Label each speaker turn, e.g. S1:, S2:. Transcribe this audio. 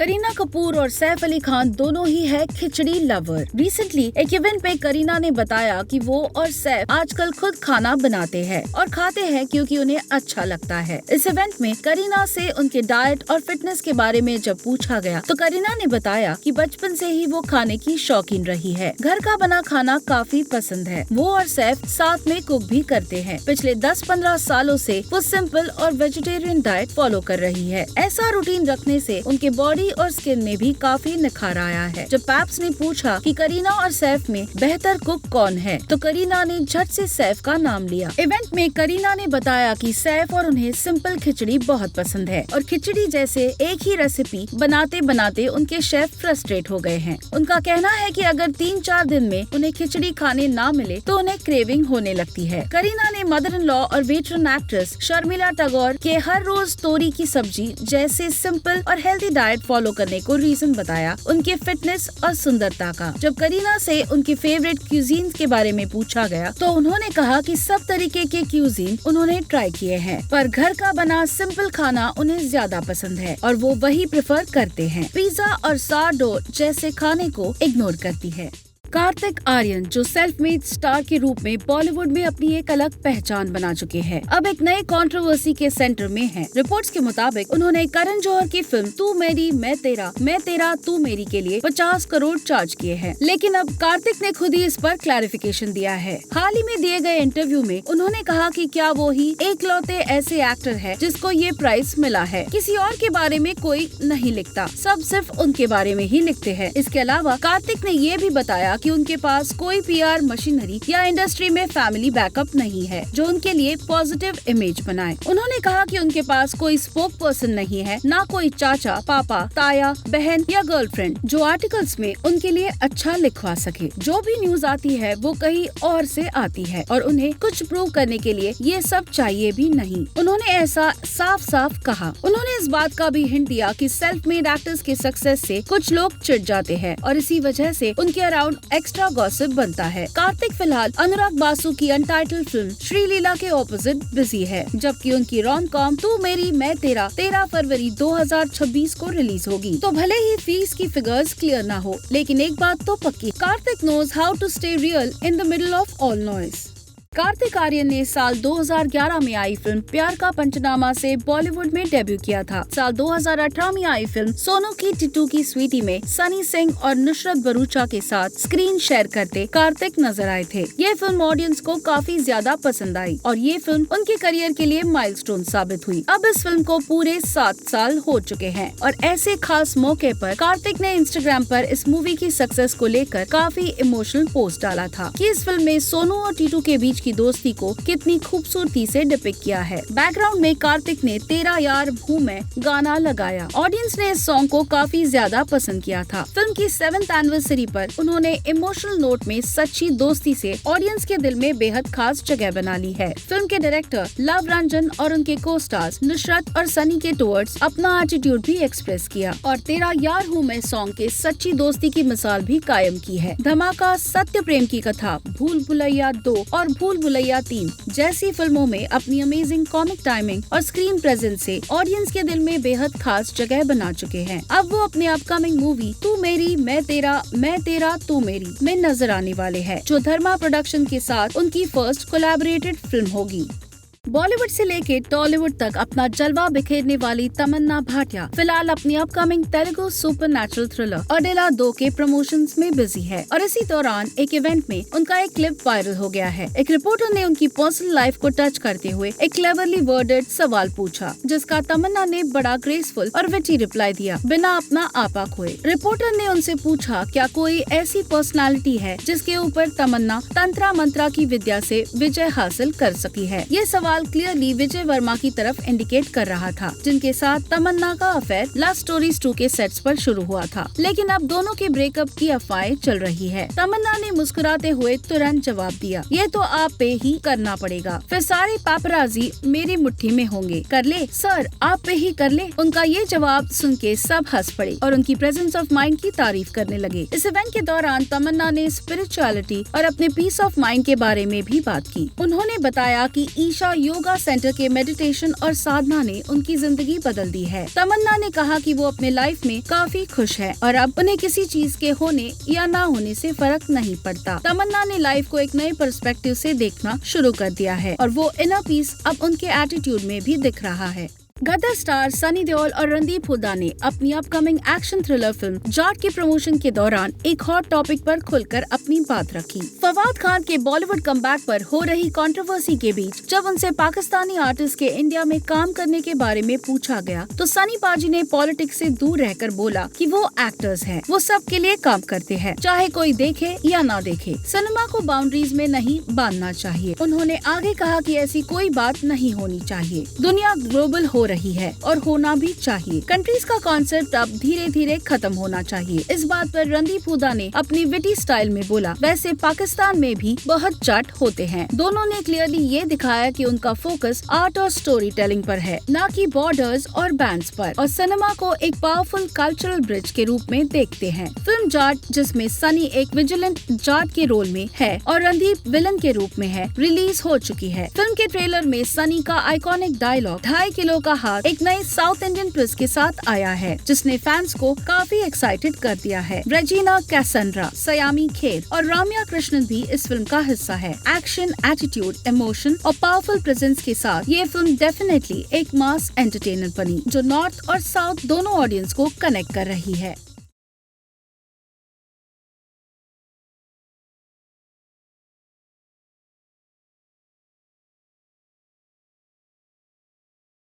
S1: करीना कपूर और सैफ अली खान दोनों ही है खिचड़ी लवर। रिसेंटली एक इवेंट पे करीना ने बताया कि वो और सैफ आजकल खुद खाना बनाते हैं और खाते हैं क्योंकि उन्हें अच्छा लगता है। इस इवेंट में करीना से उनके डाइट और फिटनेस के बारे में जब पूछा गया तो करीना ने बताया कि बचपन से ही वो खाने की शौकीन रही है। घर का बना खाना काफी पसंद है। वो और सैफ साथ में कुक भी करते हैं। पिछले 10-15 सालों से वो सिंपल और वेजिटेरियन डाइट फॉलो कर रही है। ऐसा रूटीन रखने से उनके बॉडी और स्किन में भी काफी निखार आया है। जब पैप्स ने पूछा कि करीना और सैफ में बेहतर कुक कौन है तो करीना ने झट से सैफ का नाम लिया। इवेंट में करीना ने बताया कि सैफ और उन्हें सिंपल खिचड़ी बहुत पसंद है और खिचड़ी जैसे एक ही रेसिपी बनाते बनाते उनके शेफ फ्रस्ट्रेट हो गए हैं। उनका कहना है कि अगर 3-4 दिन में उन्हें खिचड़ी खाने ना मिले तो उन्हें क्रेविंग होने लगती है। करीना ने मदर इन लॉ और वेटरन एक्ट्रेस शर्मिला टैगोर के हर रोज तोरी की सब्जी जैसे सिंपल और हेल्दी डाइट फॉलो करने को रीजन बताया उनके फिटनेस और सुंदरता का। जब करीना से उनकी फेवरेट क्यूजीन के बारे में पूछा गया तो उन्होंने कहा कि सब तरीके के क्यूजीन उन्होंने ट्राई किए हैं पर घर का बना सिंपल खाना उन्हें ज्यादा पसंद है और वो वही प्रेफर करते हैं। पिज्जा और सारडो जैसे खाने को इग्नोर करती है। कार्तिक आर्यन जो सेल्फ मेड स्टार के रूप में बॉलीवुड में अपनी एक अलग पहचान बना चुके हैं, अब एक नए कंट्रोवर्सी के सेंटर में हैं। रिपोर्ट्स के मुताबिक उन्होंने करण जौहर की फिल्म तू मेरी मैं तेरा तू मेरी के लिए 50 करोड़ चार्ज किए हैं। लेकिन अब कार्तिक ने खुद ही इस पर क्लैरिफिकेशन दिया है। हाल ही में दिए गए इंटरव्यू में उन्होंने कहा कि क्या वो ही एकलौते ऐसे एक्टर है जिसको ये प्राइस मिला है। किसी और के बारे में कोई नहीं लिखता, सब सिर्फ उनके बारे में ही लिखते हैं। इसके अलावा कार्तिक ने ये भी बताया कि उनके पास कोई पीआर मशीनरी या इंडस्ट्री में फैमिली बैकअप नहीं है जो उनके लिए पॉजिटिव इमेज बनाए। उन्होंने कहा कि उनके पास कोई स्पोक पर्सन नहीं है, ना कोई चाचा, पापा, ताया, बहन या गर्लफ्रेंड जो आर्टिकल्स में उनके लिए अच्छा लिखवा सके। जो भी न्यूज आती है वो कहीं और से आती है और उन्हें कुछ प्रूव करने के लिए ये सब चाहिए भी नहीं। उन्होंने ऐसा साफ साफ कहा। उन्होंने इस बात का भी हिंट दिया कि सेल्फ मेड एक्टर्स के सक्सेस से कुछ लोग चिढ़ जाते हैं और इसी वजह से उनके अराउंड एक्स्ट्रा गॉसिप बनता है। कार्तिक फिलहाल अनुराग बासु की अनटाइटल्ड फिल्म श्रीलीला के ऑपोजिट बिजी है, जबकि उनकी रोम कॉम तू मेरी मैं तेरा 13 फरवरी 2026 को रिलीज होगी। तो भले ही फीस की फिगर्स क्लियर ना हो, लेकिन एक बात तो पक्की, Kartik knows how to stay real in the middle of all noise. Kartik Aaryan ने साल 2011 में आई फिल्म प्यार का पंचनामा से बॉलीवुड में डेब्यू किया था। साल 2018 में आई फिल्म सोनू की टिट्टू की स्वीटी में सनी सिंह और नुसरत भरूचा के साथ स्क्रीन शेयर करते कार्तिक नजर आए थे। ये फिल्म ऑडियंस को काफी ज्यादा पसंद आई और ये फिल्म उनके करियर के लिए माइलस्टोन साबित हुई। अब इस फिल्म को पूरे 7 साल हो चुके हैं और ऐसे खास मौके पर कार्तिक ने इंस्टाग्राम पर इस मूवी की सक्सेस को लेकर काफी इमोशनल पोस्ट डाला था कि इस फिल्म में सोनू और टिट्टू के बीच की दोस्ती को कितनी खूबसूरती से डिपिक्ट किया है। बैकग्राउंड में कार्तिक ने तेरा यार भू में गाना लगाया। ऑडियंस ने इस सॉन्ग को काफी ज्यादा पसंद किया था। फिल्म की 7th एनिवर्सरी पर उन्होंने इमोशनल नोट में सच्ची दोस्ती से ऑडियंस के दिल में बेहद खास जगह बना ली है। फिल्म के डायरेक्टर लव रंजन और उनके को स्टार्स नुसरत और सनी के टुवर्ड्स अपना एटीट्यूड भी एक्सप्रेस किया और तेरा यार हूँ मैं सॉन्ग के सच्ची दोस्ती की मिसाल भी कायम की है। धमाका, सत्य प्रेम की कथा, भूल भुलैया 2 और भूल भुलैया 3 जैसी फिल्मों में अपनी अमेजिंग कॉमिक टाइमिंग और स्क्रीन प्रेजेंस से ऑडियंस के दिल में बेहद खास जगह बना चुके हैं। अब वो अपने अपकमिंग मूवी तू मेरी मैं तेरा तू मेरी में नजर आने वाले हैं, जो धर्मा प्रोडक्शन के साथ उनकी फर्स्ट कोलैबोरेटेड फिल्म होगी। बॉलीवुड से लेके टॉलीवुड तक अपना जलवा बिखेरने वाली तमन्ना भाटिया फिलहाल अपनी अपकमिंग तेलुगु सुपरनैचुरल थ्रिलर अडेला 2 के प्रमोशंस में बिजी है और इसी दौरान एक इवेंट में उनका एक क्लिप वायरल हो गया है। एक रिपोर्टर ने उनकी पर्सनल लाइफ को टच करते हुए एक क्लेवरली वर्डेड सवाल पूछा, जिसका तमन्ना ने बड़ा ग्रेसफुल और विटी रिप्लाई दिया बिना अपना आपा खोए। रिपोर्टर ने उनसे पूछा, क्या कोई ऐसी पर्सनालिटी है जिसके ऊपर तमन्ना तंत्रा मंत्रा की विद्या से विजय हासिल कर सकी है। ये सवाल क्लियरली विजय वर्मा की तरफ इंडिकेट कर रहा था, जिनके साथ तमन्ना का अफेयर लव स्टोरीज 2 के सेट्स पर शुरू हुआ था। लेकिन अब दोनों के ब्रेकअप की अफवाहें चल रही है। तमन्ना ने मुस्कुराते हुए तुरंत जवाब दिया, ये तो आप पे ही करना पड़ेगा, फिर सारे पापराजी मेरी मुट्ठी में होंगे, कर ले सर, आप पे ही कर ले। उनका ये जवाब सुन के सब हंस पड़े और उनकी प्रेजेंस ऑफ माइंड की तारीफ करने लगे। इस इवेंट के दौरान तमन्ना ने स्पिरिचुअलिटी और अपने पीस ऑफ माइंड के बारे में भी बात की। उन्होंने बताया कि ईशा योगा सेंटर के मेडिटेशन और साधना ने उनकी जिंदगी बदल दी है। तमन्ना ने कहा कि वो अपने लाइफ में काफी खुश है और अब उन्हें किसी चीज के होने या ना होने से फर्क नहीं पड़ता। तमन्ना ने लाइफ को एक नए पर्सपेक्टिव से देखना शुरू कर दिया है और वो इनर पीस अब उनके एटीट्यूड में भी दिख रहा है। गदर स्टार सनी देओल और रणदीप हुड्डा ने अपनी upcoming action thriller film Jat के प्रमोशन के दौरान एक हॉट टॉपिक पर खुलकर अपनी बात रखी। फवाद खान के बॉलीवुड कमबैक पर हो रही कंट्रोवर्सी के बीच जब उनसे पाकिस्तानी आर्टिस्ट के इंडिया में काम करने के बारे में पूछा गया तो सनी पाजी ने पॉलिटिक्स से दूर रहकर बोला कि वो एक्टर्स हैं, वो सबके लिए काम करते हैं, चाहे कोई देखे या ना देखे। सिनेमा को बाउंड्रीज में नहीं बांधना चाहिए। उन्होंने आगे कहा कि ऐसी कोई बात नहीं होनी चाहिए। दुनिया ग्लोबल हो रही है और होना भी चाहिए। कंट्रीज का कॉन्सेप्ट अब धीरे धीरे खत्म होना चाहिए। इस बात पर रणदीप हुड्डा ने अपनी विटी स्टाइल में बोला, वैसे पाकिस्तान में भी बहुत जाट होते हैं। दोनों ने क्लियरली ये दिखाया कि उनका फोकस आर्ट और स्टोरी टेलिंग पर है, न कि बॉर्डर्स और बैंड्स पर, और सिनेमा को एक पावरफुल कल्चरल ब्रिज के रूप में देखते हैं। फिल्म जाट, जिसमें सनी एक विजिलेंट जाट के रोल में है और रणदीप विलन के रूप में है, रिलीज हो चुकी है। फिल्म के ट्रेलर में सनी का आइकॉनिक डायलॉग 2.5 किलो का हाथ एक नए साउथ इंडियन ट्विस्ट के साथ आया है, जिसने फैंस को काफी एक्साइटेड कर दिया है। रेजिना कैसेंड्रा, सयामी खेर और राम्या कृष्णन भी इस फिल्म का हिस्सा है। एक्शन, एटीट्यूड, इमोशन और पावरफुल प्रेजेंस के साथ ये फिल्म डेफिनेटली एक मास एंटरटेनर बनी, जो नॉर्थ और साउथ दोनों ऑडियंस को कनेक्ट कर रही है।